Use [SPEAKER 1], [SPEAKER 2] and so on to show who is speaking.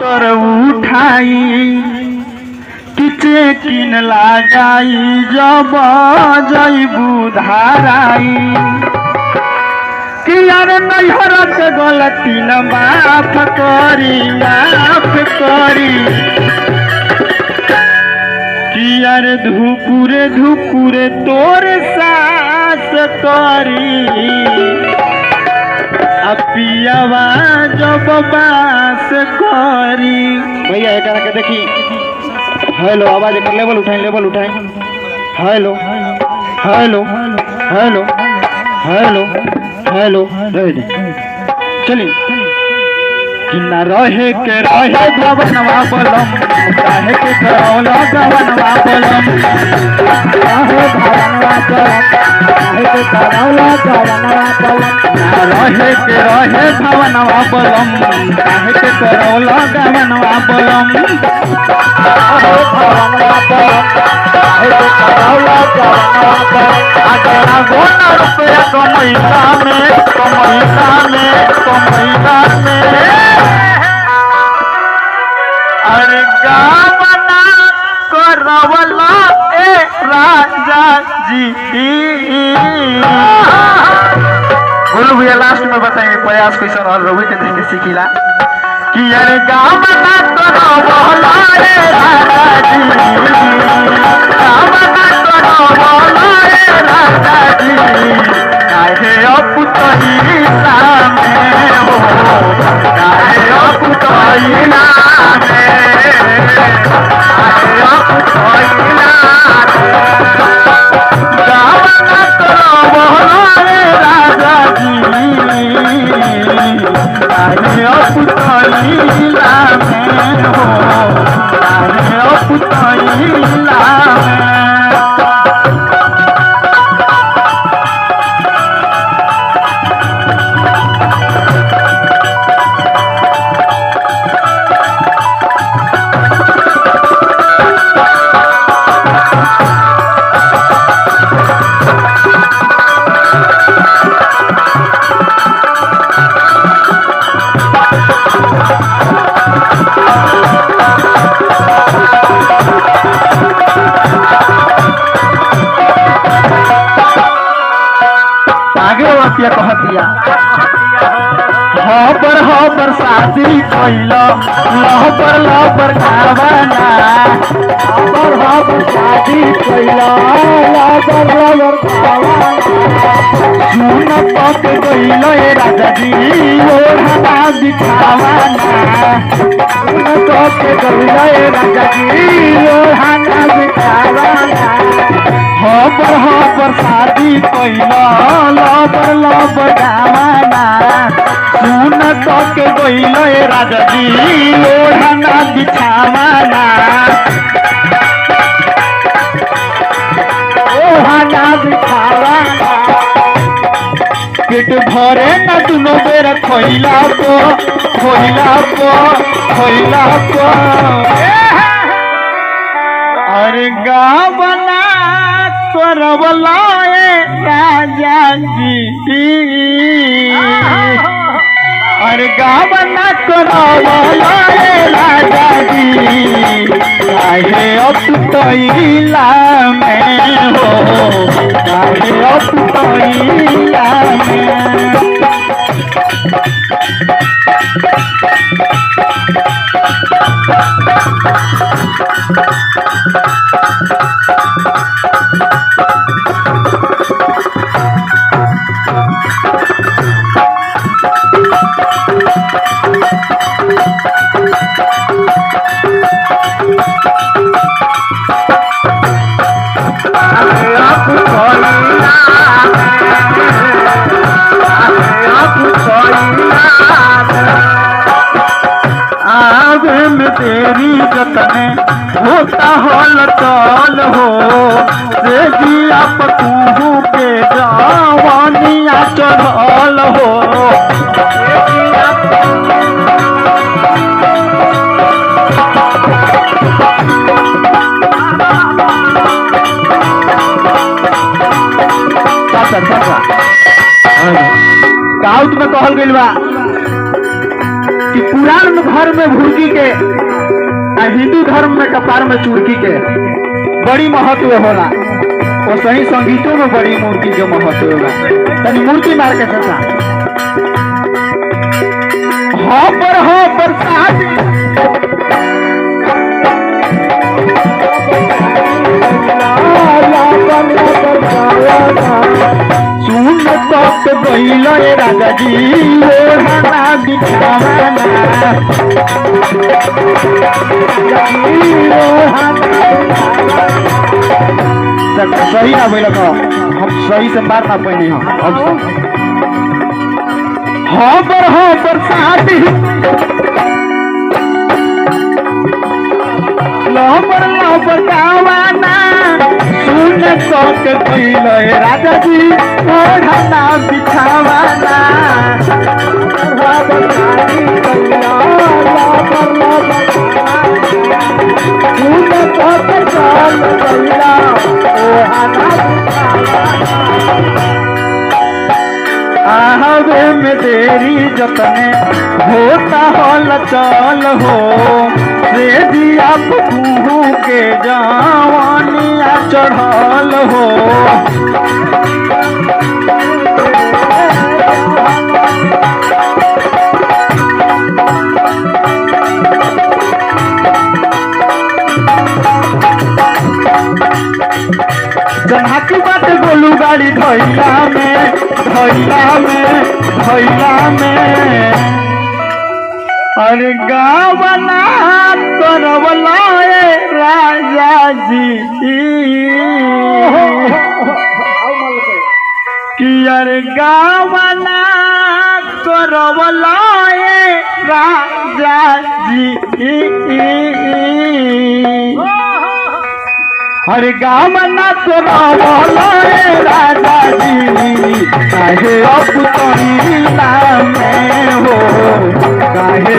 [SPEAKER 1] तर उठाई किचे किन लगाई जब जईबू धाराई कि यार नैहर के गलती न माफ करी कि यार धुकुरे धुकुरे तोर सास करी पियावा जब बास करी। भैया एक के देखी हेलो आवाज एक लेवल उठाए hello hello hello hello hello चलिए कि न रहे के रहे भवनवा बलम काहे के करौला भवनवा बलम काहे भवनवा बलम काहे के करौला भवनवा बलम रहे के रहे भवनवा बलम काहे के करौला भवनवा बलम काहे भवनवा बलम काहे के करौला भवनवा बलम अगला गोना रुपया कमैला में अरे गावना करवला ए राजा जी बोलो भैया लास्ट में बताएंगे प्रयास कैसा रहा रवि के देख के सीखिला कि अरे गावना करवला ए राजा जी गावना करवला ए राजा जी काहे अपुतहिला में हो काहे अपुतहिला कहतिया हबर शादी कैला लहबर खावाना हबर शादी कैला लहबर खावाना सुन पक गइल राजा जी ओढ़ना बिछावाना सुन पक गइल राजा जी ओढ़ना बिछावाना हबर शादी कैला लबर गावाना सुन के गइल राजा जी ओढ़ना बिछावाना ओढ़ना बिछावाना पेट भरे न दुनो बेर खइला को अरे गावना करवला राजा जी अरे गावना करवला राजा जी काहे अपुतहिला में हो काहे अपुतहिला में तेरी जतने होता हल चल हो से जिया पतू के जवानिया चढ़ल हो साउथ में कहल गइल बा कि पुराण धर्म में भूरकी के हिंदू धर्म में कपार में चूरकी के बड़ी महत्व होला और सही संगीतों में बड़ी मूर्ति के महत्व होला। तनी मूर्ति मार के ससा हाँ पर शादी सुन तक गईल राजा जी ओढ़ना बिछावाना सही ना बोल हम सही से बात ना पैनी हम हाँ पर शादी लहबर गावाना सुन तक गईल राजा जी ओढ़ना बिछावाना आहवे में तेरी जतने होता हल चल हो से दिया फूहू के जवानिया चढ़ल हो जनाकी बात गोलू गाड़ी धैला में अरे गावना करवला राजा जी कि अरे गावना करवला राजा जी हरे गाँव ना तो राजा जी काहे अब में हो काहे